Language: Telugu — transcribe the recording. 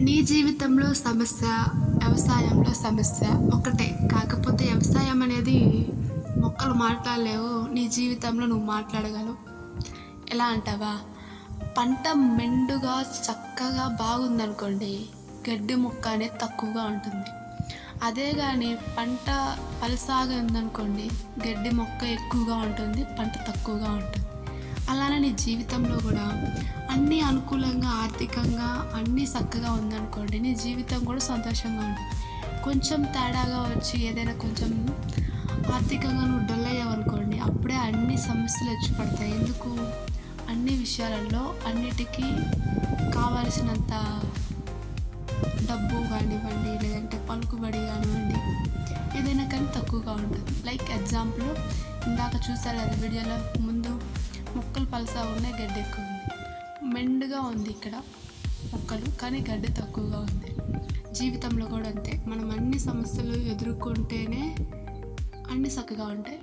నీ జీవితంలో సమస్య, వ్యవసాయంలో సమస్య ఒకటే. కాకపోతే వ్యవసాయం అనేది మొక్కలు మాట్లాడలేవు. నీ జీవితంలో నువ్వు మాట్లాడగలవు. ఎలా అంటావా? పంట మెండుగా చక్కగా బాగుందనుకోండి, గడ్డి మొక్క అనేది తక్కువగా ఉంటుంది. అదే కానీ పంట పలసాగా ఉందనుకోండి, గడ్డి మొక్క ఎక్కువగా ఉంటుంది, పంట తక్కువగా ఉంటుంది. అలానే నీ జీవితంలో కూడా అన్నీ అనుకూలంగా, ఆర్థికంగా అన్నీ చక్కగా ఉందనుకోండి, నీ జీవితం కూడా సంతోషంగా ఉంటుంది. కొంచెం తేడాగా వచ్చి ఏదైనా కొంచెం ఆర్థికంగా నువ్వు డల్ అయ్యావనుకోండి, అప్పుడే అన్ని సమస్యలు వచ్చి పడతాయి. ఎందుకు? అన్ని విషయాలలో అన్నిటికీ కావలసినంత డబ్బు కానివ్వండి, లేదంటే పలుకుబడి కానివ్వండి, ఏదైనా కానీ తక్కువగా ఉంటుంది. లైక్ ఎగ్జాంపుల్, ఇందాక చూసారు కదా వీడియోలో, ముందు మొక్కలు పలసా ఉన్నాయి, గడ్డి ఎక్కువ ఉంది. మెండుగా ఉంది ఇక్కడ మొక్కలు, కానీ గడ్డి తక్కువగా ఉంది. జీవితంలో కూడా అంతే. మనం అన్ని సమస్యలు ఎదుర్కొంటేనే అన్నీ చక్కగా ఉంటాయి.